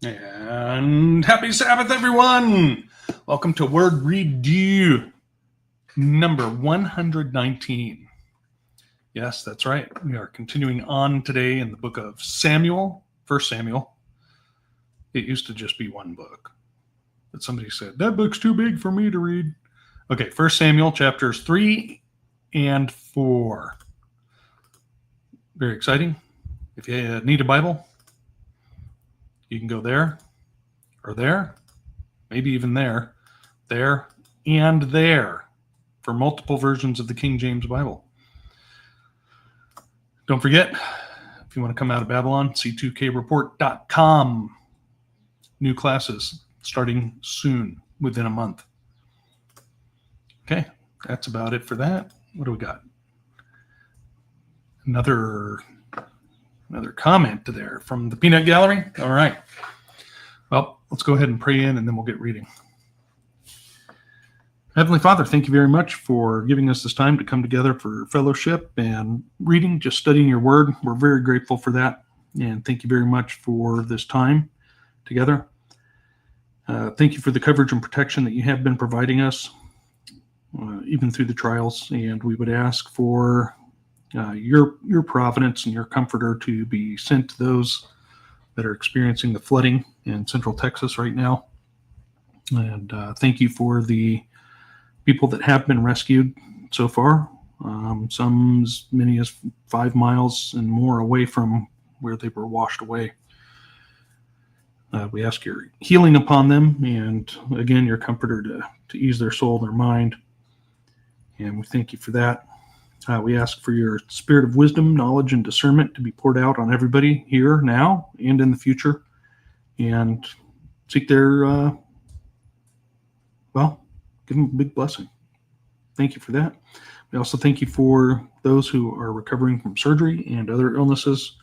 And happy Sabbath, everyone! Welcome to Word Redeux, number 119. Yes, that's right. We are continuing on today in the book of Samuel, 1 Samuel. It used to just be one book, but somebody said, that book's too big for me to read. Okay, 1 Samuel, chapters 3 and 4. Very exciting. If you need a Bible, you can go there, or there, maybe even there, and there for multiple versions of the King James Bible. Don't forget, if you want to come out of Babylon, c2kreport.com. New classes starting soon, within a month. Okay, that's about it for that. What do we got? Another comment there from the Peanut Gallery. All right. Well, let's go ahead and pray in, and then we'll get reading. Heavenly Father, thank you very much for giving us this time to come together for fellowship and reading, just studying your word. We're very grateful for that, and thank you very much for this time together. Thank you for the coverage and protection that you have been providing us, even through the trials, and we would ask for your providence and your comforter to be sent to those that are experiencing the flooding in Central Texas right now. And thank you for the people that have been rescued so far, some as many as 5 miles and more away from where they were washed away. We ask your healing upon them, and again, your comforter to ease their soul, their mind. And we thank you for that. We ask for your spirit of wisdom, knowledge, and discernment to be poured out on everybody here now and in the future, and seek their, give them a big blessing. Thank you for that. We also thank you for those who are recovering from surgery and other illnesses,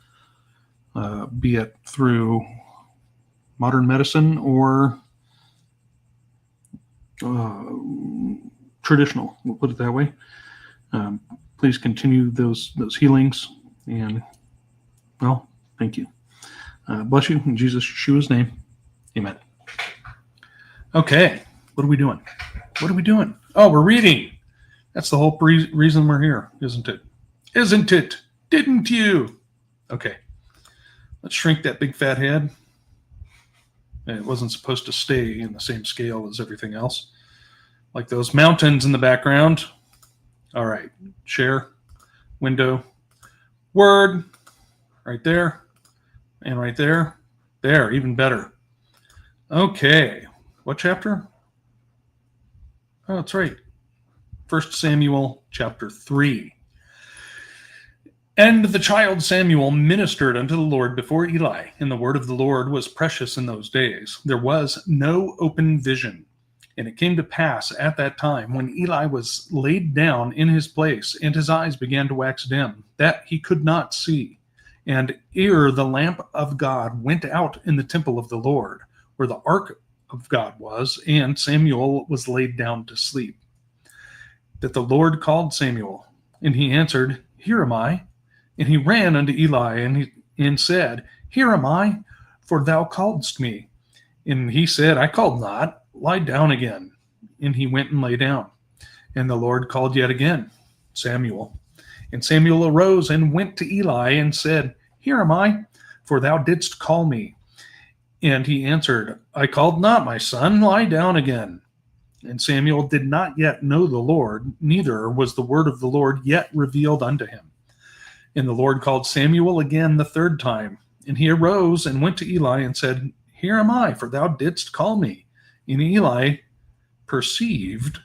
be it through modern medicine or traditional, we'll put it that way. Please continue those healings, and, well, thank you. Bless you in Jesus Yeshua's name. Amen. Okay, what are we doing? Oh, we're reading. That's the whole reason we're here, isn't it? Isn't it? Didn't you? Okay, let's shrink that big fat head. It wasn't supposed to stay in the same scale as everything else, like those mountains in the background. All right, share, window, word, right there, and right there. There, even better. Okay, what chapter? Oh, that's right. 1 Samuel chapter 3. And the child Samuel ministered unto the Lord before Eli, and the word of the Lord was precious in those days. There was no open vision. And it came to pass at that time, when Eli was laid down in his place, and his eyes began to wax dim, that he could not see. And ere the lamp of God went out in the temple of the Lord, where the ark of God was, and Samuel was laid down to sleep, that the Lord called Samuel, and he answered, Here am I. And he ran unto Eli, and said, Here am I, for thou calledst me. And he said, I called not. Lie down again. And he went and lay down. And the Lord called yet again, Samuel. And Samuel arose and went to Eli and said, Here am I, for thou didst call me. And he answered, I called not, my son, lie down again. And Samuel did not yet know the Lord, neither was the word of the Lord yet revealed unto him. And the Lord called Samuel again the third time. And he arose and went to Eli and said, Here am I, for thou didst call me. And Eli perceived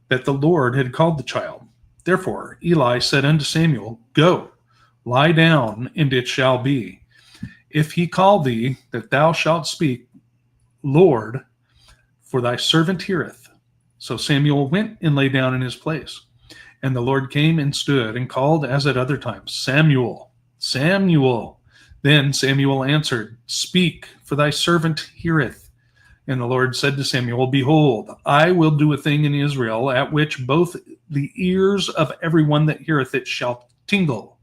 that the Lord had called the child. Therefore Eli said unto Samuel, Go, lie down, and it shall be, if he call thee, that thou shalt speak, Lord, for thy servant heareth. So Samuel went and lay down in his place. And the Lord came and stood and called as at other times, Samuel, Samuel. Then Samuel answered, Speak, for thy servant heareth. And the Lord said to Samuel, Behold, I will do a thing in Israel, at which both the ears of everyone that heareth it shall tingle.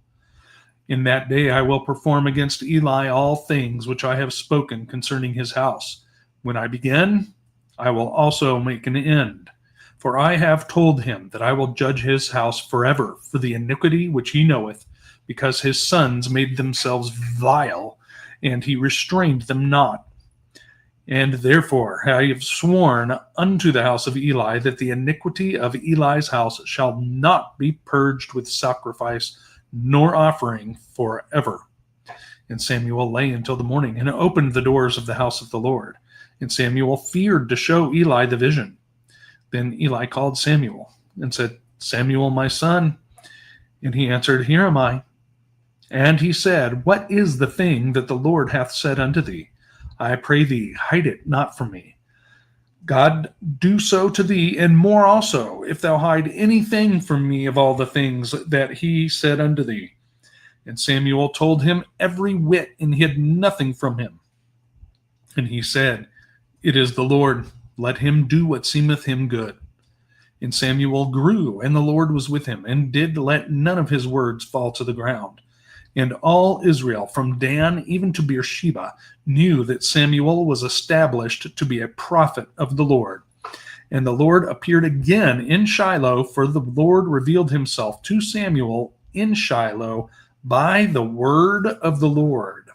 In that day I will perform against Eli all things which I have spoken concerning his house. When I begin, I will also make an end. For I have told him that I will judge his house forever for the iniquity which he knoweth, because his sons made themselves vile, and he restrained them not. And therefore I have sworn unto the house of Eli that the iniquity of Eli's house shall not be purged with sacrifice nor offering forever. And Samuel lay until the morning and opened the doors of the house of the Lord. And Samuel feared to show Eli the vision. Then Eli called Samuel and said, Samuel, my son. And he answered, Here am I. And he said, What is the thing that the Lord hath said unto thee? I pray thee, hide it not from me. God do so to thee, and more also, if thou hide anything from me of all the things that he said unto thee. And Samuel told him every whit, and hid nothing from him. And he said, It is the Lord, let him do what seemeth him good. And Samuel grew, and the Lord was with him, and did let none of his words fall to the ground. And all Israel, from Dan even to Beersheba, knew that Samuel was established to be a prophet of the Lord. And the Lord appeared again in Shiloh, for the Lord revealed himself to Samuel in Shiloh by the word of the Lord.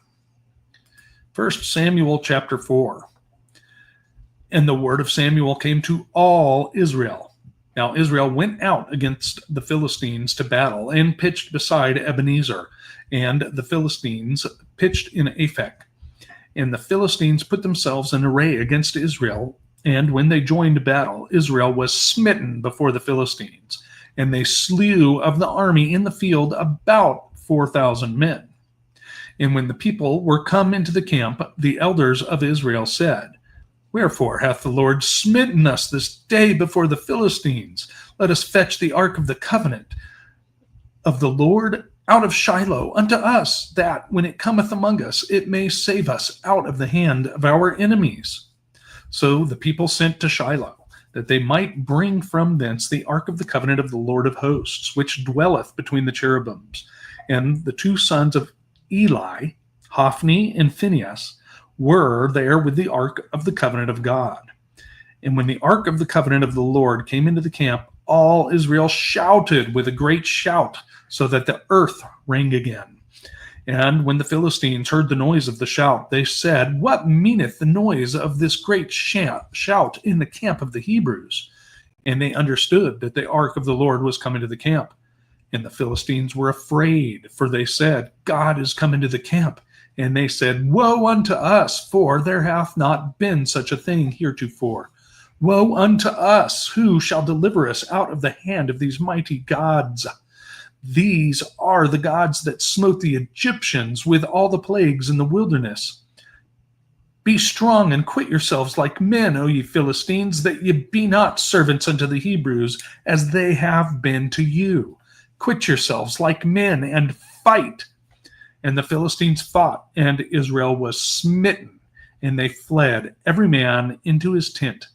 1 Samuel chapter 4. And the word of Samuel came to all Israel. Now Israel went out against the Philistines to battle, and pitched beside Ebenezer. And the Philistines pitched in Aphek. And the Philistines put themselves in array against Israel. And when they joined battle, Israel was smitten before the Philistines. And they slew of the army in the field about 4,000 men. And when the people were come into the camp, the elders of Israel said, Wherefore hath the Lord smitten us this day before the Philistines? Let us fetch the ark of the covenant of the Lord out of Shiloh unto us, that when it cometh among us, it may save us out of the hand of our enemies. So the people sent to Shiloh, that they might bring from thence the ark of the covenant of the Lord of hosts, which dwelleth between the cherubims. And the two sons of Eli, Hophni and Phinehas, were there with the ark of the covenant of God. And when the ark of the covenant of the Lord came into the camp, all Israel shouted with a great shout, so that the earth rang again. And when the Philistines heard the noise of the shout, they said, What meaneth the noise of this great shout in the camp of the Hebrews? And they understood that the ark of the Lord was come into the camp. And the Philistines were afraid, for they said, God is come into the camp. And they said, Woe unto us, for there hath not been such a thing heretofore. Woe unto us, who shall deliver us out of the hand of these mighty gods? These are the gods that smote the Egyptians with all the plagues in the wilderness. Be strong and quit yourselves like men, O ye Philistines, that ye be not servants unto the Hebrews, as they have been to you. Quit yourselves like men and fight. And the Philistines fought, and Israel was smitten, and they fled, every man into his tent.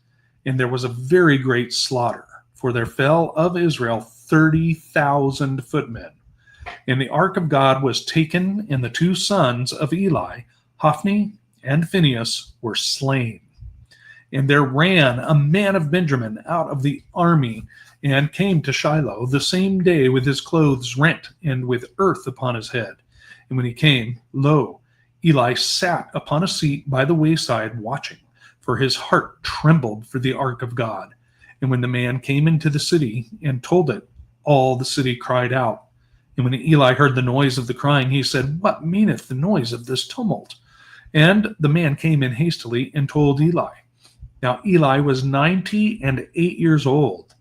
And there was a very great slaughter, for there fell of Israel 30,000 footmen. And the ark of God was taken, and the two sons of Eli, Hophni and Phinehas, were slain. And there ran a man of Benjamin out of the army, and came to Shiloh the same day with his clothes rent, and with earth upon his head. And when he came, lo, Eli sat upon a seat by the wayside watching, for his heart trembled for the ark of God. And when the man came into the city and told it, all the city cried out. And when Eli heard the noise of the crying, he said, What meaneth the noise of this tumult? And the man came in hastily and told Eli. Now Eli was 98 years old,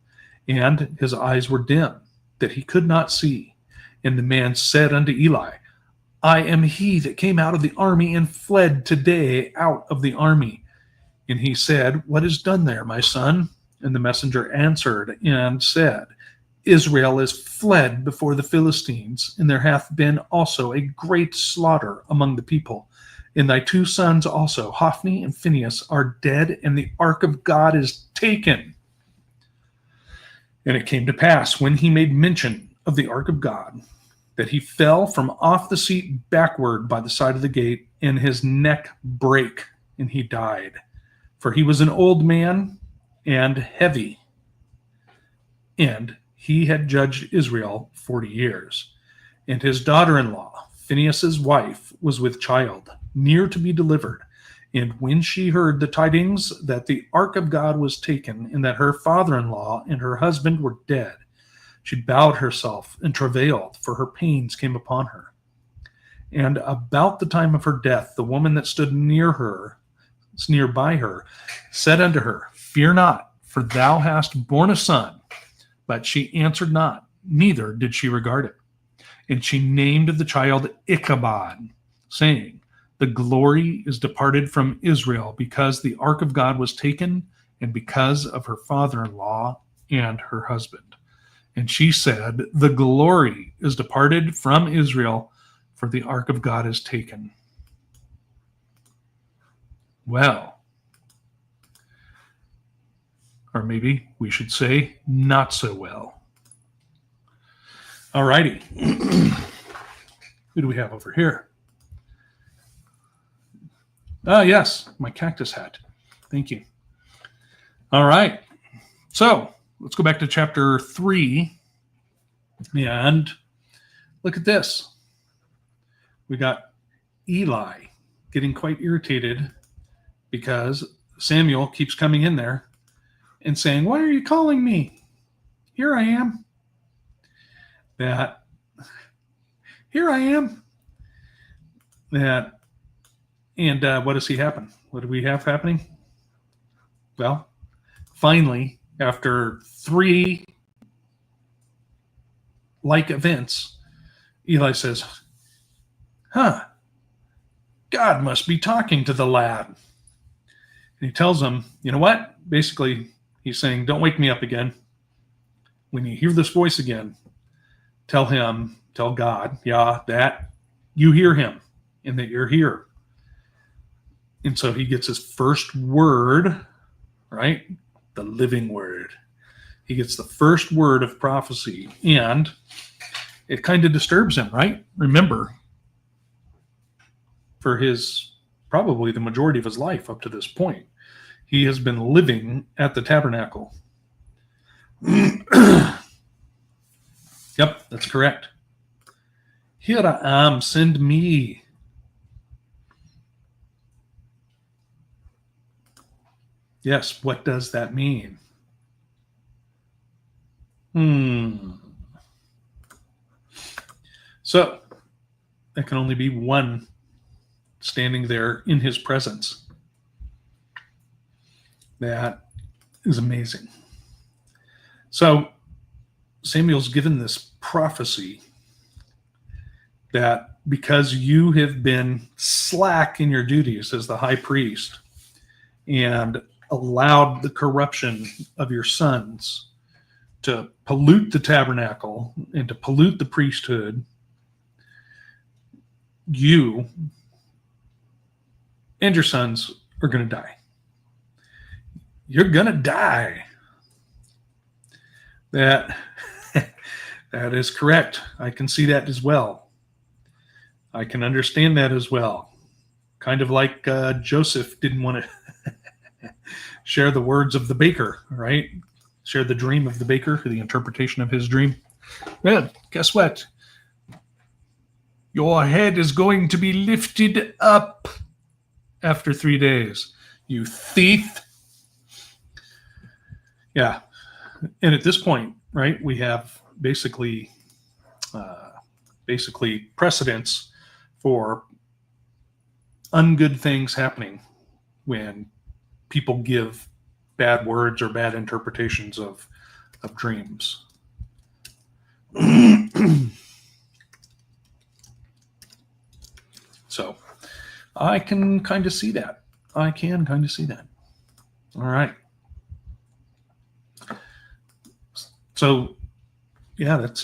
and his eyes were dim, that he could not see. And the man said unto Eli, I am he that came out of the army and fled today out of the army. And he said, What is done there, my son? And the messenger answered and said, Israel is fled before the Philistines, and there hath been also a great slaughter among the people. And thy two sons also, Hophni and Phinehas, are dead, and the ark of God is taken. And it came to pass, when he made mention of the ark of God, that he fell from off the seat backward by the side of the gate, and his neck brake, and he died. For he was an old man and heavy, and he had judged Israel 40 years. And his daughter-in-law, Phinehas's wife, was with child, near to be delivered. And when she heard the tidings that the ark of God was taken, and that her father-in-law and her husband were dead, she bowed herself and travailed, for her pains came upon her. And about the time of her death, the woman that stood near by her, said unto her, Fear not, for thou hast borne a son. But she answered not, neither did she regard it. And she named the child Ichabod, saying, The glory is departed from Israel, because the ark of God was taken, and because of her father-in-law and her husband. And she said, The glory is departed from Israel, for the ark of God is taken. Well, or maybe we should say, not so well. All righty. Who do we have over here? Ah, yes, my cactus hat. Thank you. All right. So let's go back to chapter 3 and look at this. We got Eli getting quite irritated because Samuel keeps coming in there and saying, Why are you calling me? Here I am. Here I am. And what does he happen? What do we have happening? Well, finally, after 3 like events, Eli says, God must be talking to the lad. And he tells him, you know what? Basically, he's saying, don't wake me up again. When you hear this voice again, tell God, that you hear him and that you're here. And so he gets his first word, right? The living word. He gets the first word of prophecy, and it kind of disturbs him, right? Remember, for probably the majority of his life up to this point, he has been living at the tabernacle. Yep, that's correct. Here I am, send me. Yes, what does that mean? So, there can only be one standing there in his presence. That is amazing. So, Samuel's given this prophecy that because you have been slack in your duties as the high priest and allowed the corruption of your sons to pollute the tabernacle and to pollute the priesthood, you and your sons are going to die. You're going to die. That is correct. I can see that as well. I can understand that as well. Kind of like Joseph didn't want to share the words of the baker, right? Share the dream of the baker, the interpretation of his dream. Well, guess what? Your head is going to be lifted up after 3 days, you thief. Yeah. And at this point, right, we have basically precedents for ungood things happening when people give bad words or bad interpretations of dreams. So I can kind of see that. All right. So, yeah, that's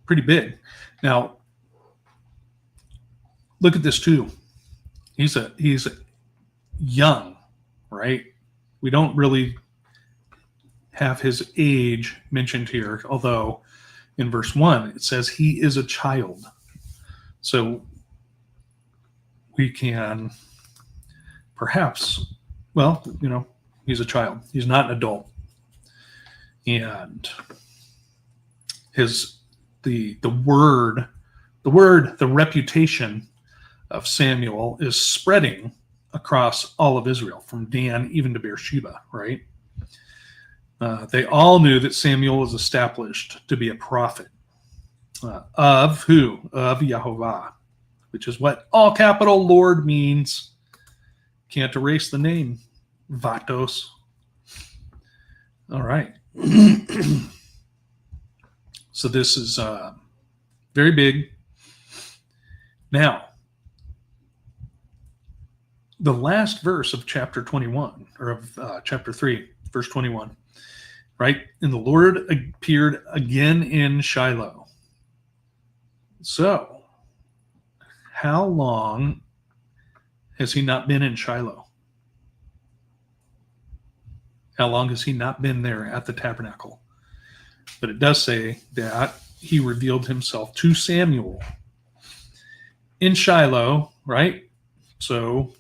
pretty big. Now, look at this too. He's young, right? We don't really have his age mentioned here, although in verse 1, it says he is a child. So we can perhaps, well, he's a child. He's not an adult. And the reputation of Samuel is spreading across all of Israel, from Dan even to Beersheba, right? They all knew that Samuel was established to be a prophet. Of who? Of Yahovah, which is what all capital Lord means. Can't erase the name. Vatos. All right. So this is very big. Now, the last verse of chapter 21, or of chapter 3, verse 21, right? And the Lord appeared again in Shiloh. So, how long has he not been in Shiloh? How long has he not been there at the tabernacle? But it does say that he revealed himself to Samuel in Shiloh, right? So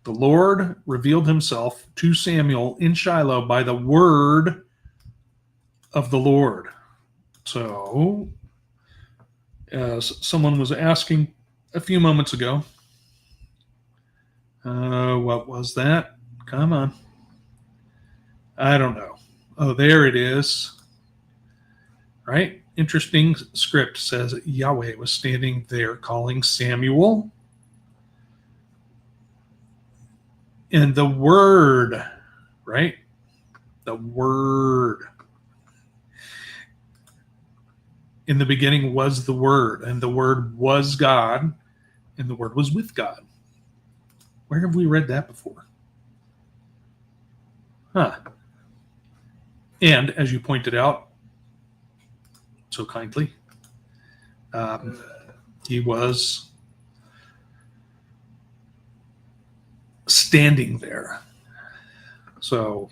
the Lord revealed himself to Samuel in Shiloh by the word of the Lord. So, as someone was asking a few moments ago, what was that? Come on. I don't know. Oh, there it is. Right? Interesting script says Yahweh was standing there calling Samuel. And the word, right? The word. In the beginning was the word, and the word was God, and the word was with God. Where have we read that before? Huh. And as you pointed out so kindly, he was standing there. So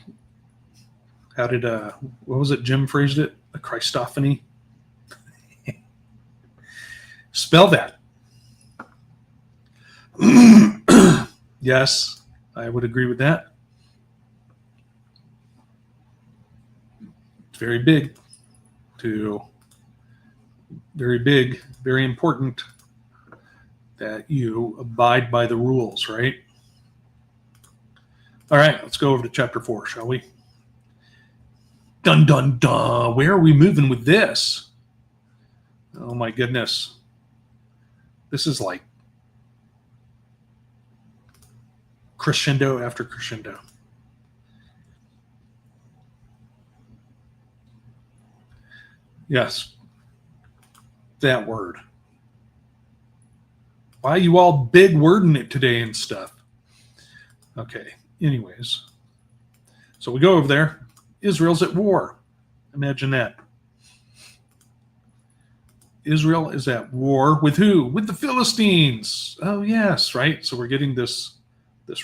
how did, what was it, Jim phrased it? A Christophany? Spell that. Yes, I would agree with that. It's very big, very important that you abide by the rules, right? All right, let's go over to chapter 4, shall we? Dun, dun, dun. Where are we moving with this? Oh, my goodness. This is like crescendo after crescendo. Yes, that word. Why are you all big wording it today and stuff? Okay, anyways. So we go over there. Israel's at war. Imagine that. Israel is at war with who? With the Philistines. Oh, yes, right? So we're getting this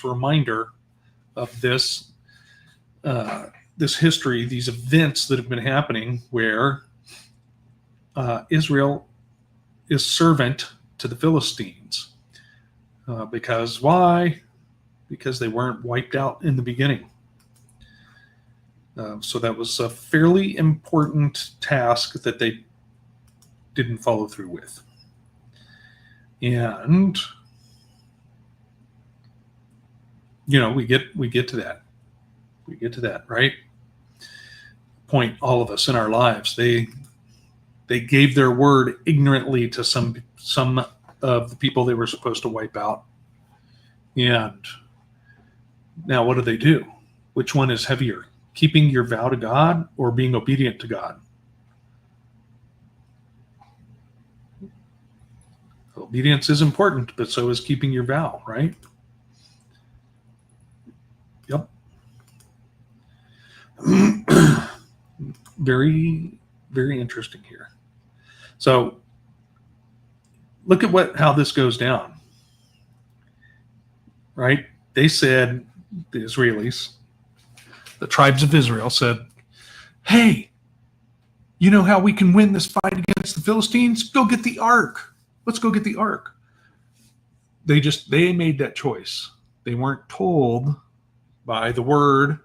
reminder of this history, these events that have been happening where Israel is servant to the Philistines. Because why? Because they weren't wiped out in the beginning. So that was a fairly important task that they didn't follow through with. And we get to that. We get to that, right? Point all of us in our lives. They gave their word ignorantly to some of the people they were supposed to wipe out. And now what do? Which one is heavier? Keeping your vow to God or being obedient to God? Obedience is important, but so is keeping your vow, right? Yep. Very, very interesting here. So look at how this goes down, right? They said, the Israelis, the tribes of Israel said, hey, You know how we can win this fight against the Philistines? Go get the ark. Let's go get the ark. They made that choice. They weren't told by the word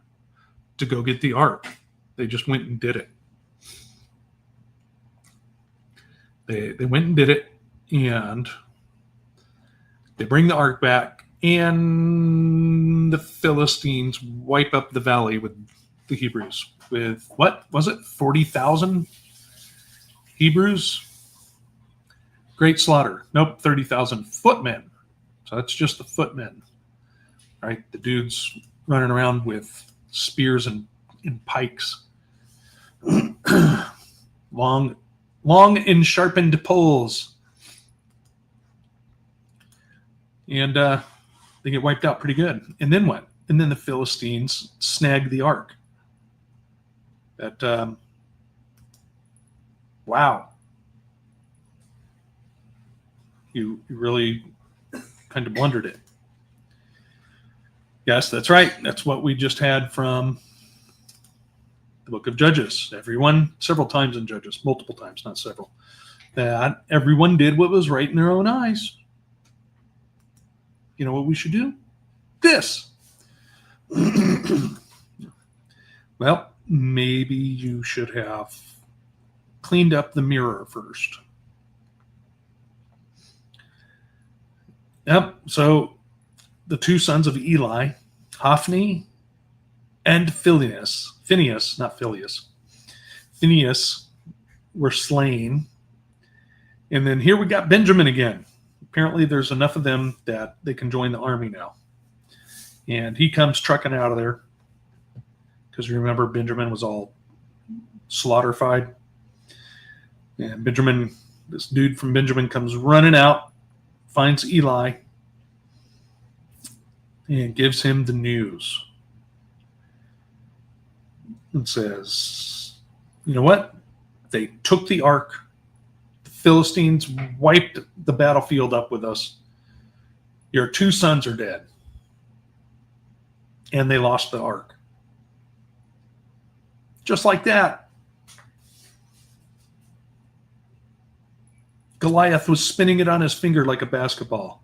to go get the ark. They just went and did it. They went and did it, and they bring the ark back, and the Philistines wipe up the valley with the Hebrews. With, what was it, 40,000 Hebrews? Great slaughter. Nope, 30,000 footmen. So that's just the footmen, right? The dudes running around with spears and pikes. long and sharpened poles. And they get wiped out pretty good. And then what? And then the Philistines snag the ark. That, wow. You really kind of blundered it. Yes, that's right. That's what we just had from the book of Judges. Everyone, several times in Judges, multiple times, not several, that everyone did what was right in their own eyes. You know what we should do? This. Well, maybe you should have cleaned up the mirror first. Yep. So the two sons of Eli, Hophni and Phinehas, were slain. And then here we got Benjamin again. Apparently there's enough of them that they can join the army now. And he comes trucking out of there. Because remember, Benjamin was all slaughterified. And Benjamin, this dude from Benjamin comes running out, finds Eli, and gives him the news. And says, you know what? They took the ark. The Philistines wiped the battlefield up with us. Your two sons are dead. And they lost the ark. Just like that. Goliath was spinning it on his finger like a basketball.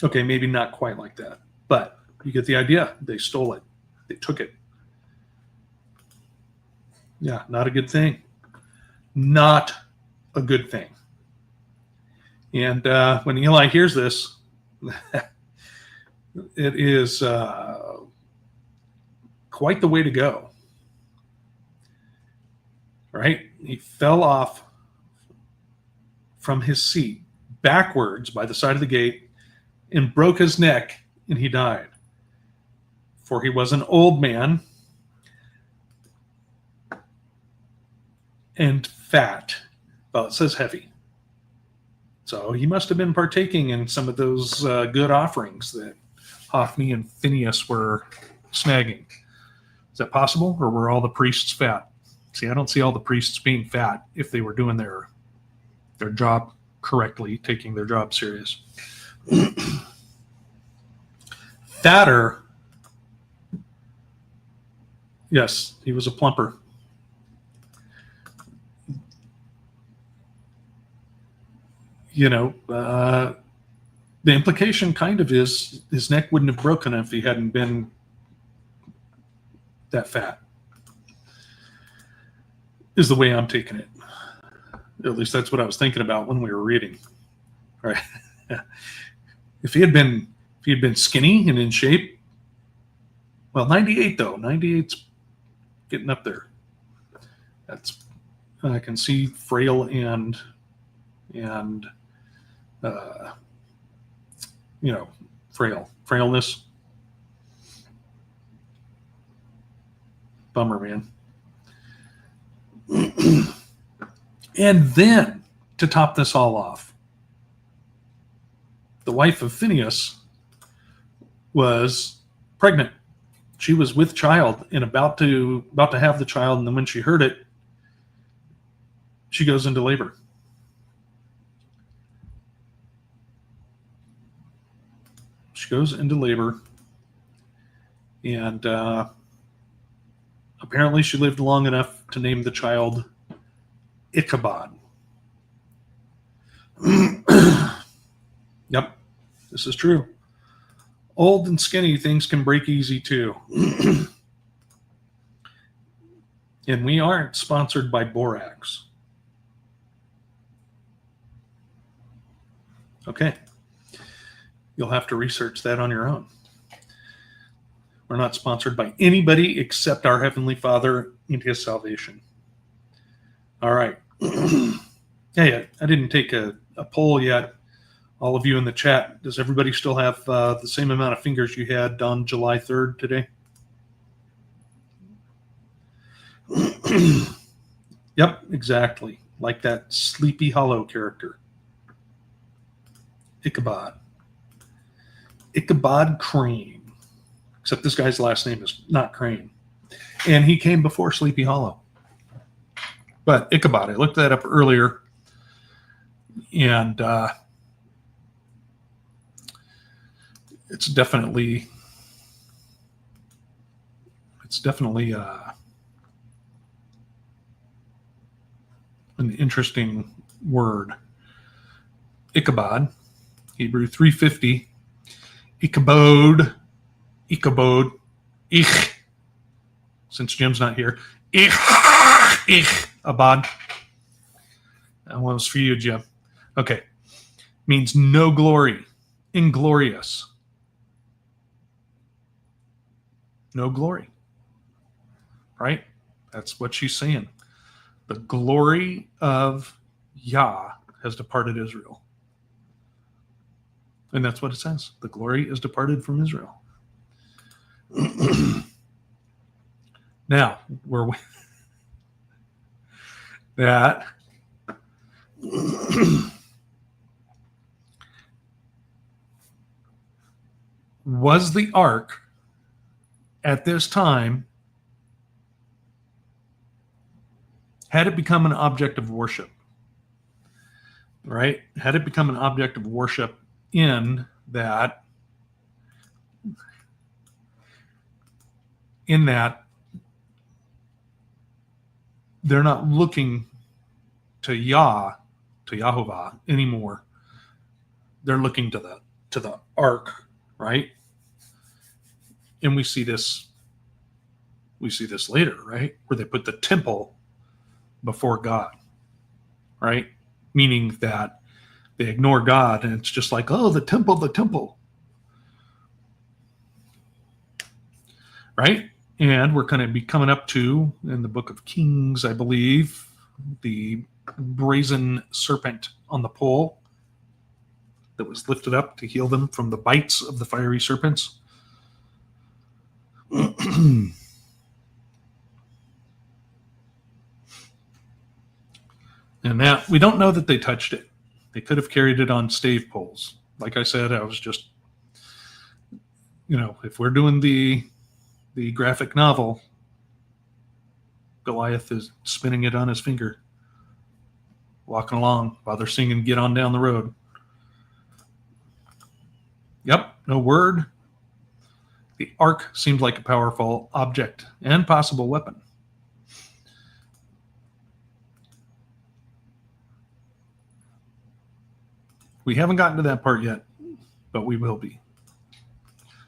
Okay, maybe not quite like that, but you get the idea. They stole it. They took it. Yeah, not a good thing. Not a good thing. And when Eli hears this, it is quite the way to go. Right? He fell off from his seat backwards by the side of the gate and broke his neck, and he died. For he was an old man and fat. Well, it says heavy. So he must have been partaking in some of those good offerings that Hophni and Phinehas were snagging. Is that possible? Or were all the priests fat? See, I don't see all the priests being fat if they were doing their job correctly, taking their job serious. Fatter. Yes, he was a plumper. You know, the implication kind of is his neck wouldn't have broken if he hadn't been that fat, is the way I'm taking it. At least that's what I was thinking about when we were reading. Right? If he had been skinny and in shape, well, 98 though. 98's getting up there. That's, I can see frail and frailness. Bummer, man. And then, to top this all off, the wife of Phinehas was pregnant. She was with child and about to have the child, and then when she heard it, she goes into labor. She goes into labor, and Apparently, she lived long enough to name the child Ichabod. Yep, this is true. Old and skinny things can break easy too. And we aren't sponsored by Borax. Okay. You'll have to research that on your own. We're not sponsored by anybody except our Heavenly Father and His salvation. All right. Yeah, I didn't take a poll yet. All of you in the chat, does everybody still have the same amount of fingers you had on July 3rd today? Yep, exactly. Like that Sleepy Hollow character. Ichabod. Ichabod Crane. Except this guy's last name is not Crane. And he came before Sleepy Hollow. But Ichabod, I looked that up earlier. And it's definitely an interesting word. Ichabod, Hebrew 350. Ichabod. Ich. Since Jim's not here. Abad. That one was for you, Jim. Okay. Means no glory. Inglorious. No glory. Right? That's what she's saying. The glory of Yah has departed Israel. And that's what it says. The glory is departed from Israel. Now, were we that was the ark at this time, had it become an object of worship, right? Had it become an object of worship in that they're not looking to Yah, to Yahovah anymore. They're looking to the ark, right? And we see this later, right? Where they put the temple before God, right? Meaning that they ignore God, and it's just like, oh, the temple. Right? And we're going to be coming up to, in the book of Kings, I believe, the brazen serpent on the pole that was lifted up to heal them from the bites of the fiery serpents. And that, we don't know that they touched it. They could have carried it on stave poles. Like I said, I was just, if we're doing the graphic novel, Goliath is spinning it on his finger, walking along while they're singing Get On Down the Road. Yep, no word. The ark seemed like a powerful object and possible weapon. We haven't gotten to that part yet, but we will be.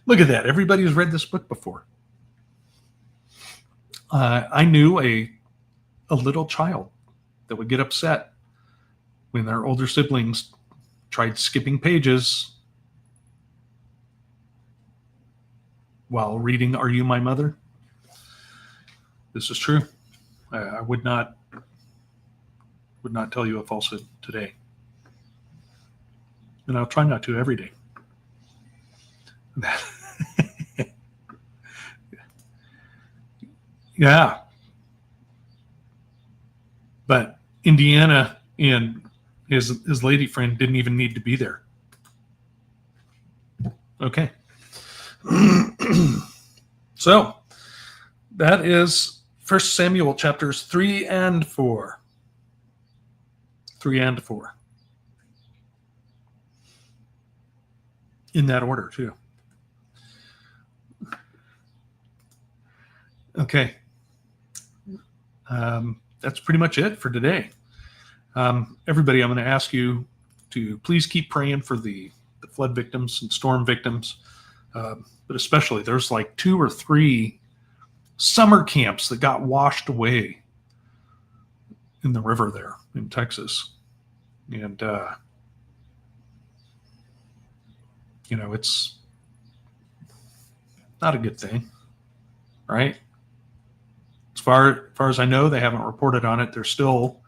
Look at that. Everybody's read this book before. I knew a little child that would get upset when their older siblings tried skipping pages while reading Are You My Mother? This is true. I would not tell you a falsehood today. And I'll try not to every day. Yeah. But Indiana and his lady friend didn't even need to be there. Okay. So that is 1 Samuel chapters 3 and 4. 3 and 4. In that order, too. Okay. that's pretty much it for today. Everybody, I'm going to ask you to please keep praying for the flood victims and storm victims. But especially, there's like 2 or 3 summer camps that got washed away in the river there in Texas. And, it's not a good thing, right? As far as I know, they haven't reported on it. They're still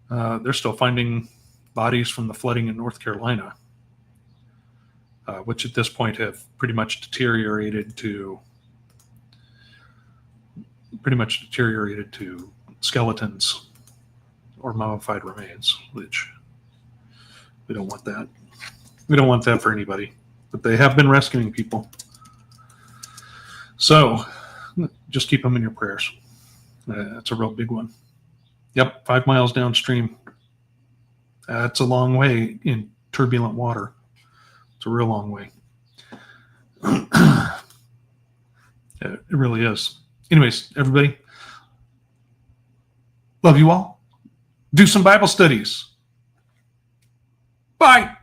finding bodies from the flooding in North Carolina, which at this point have pretty much deteriorated to skeletons or mummified remains, which we don't want that. We don't want that for anybody. But they have been rescuing people. So just keep them in your prayers. That's a real big one. Yep, 5 miles downstream. That's a long way in turbulent water. It's a real long way. It really is. Anyways, everybody, love you all. Do some Bible studies. Bye.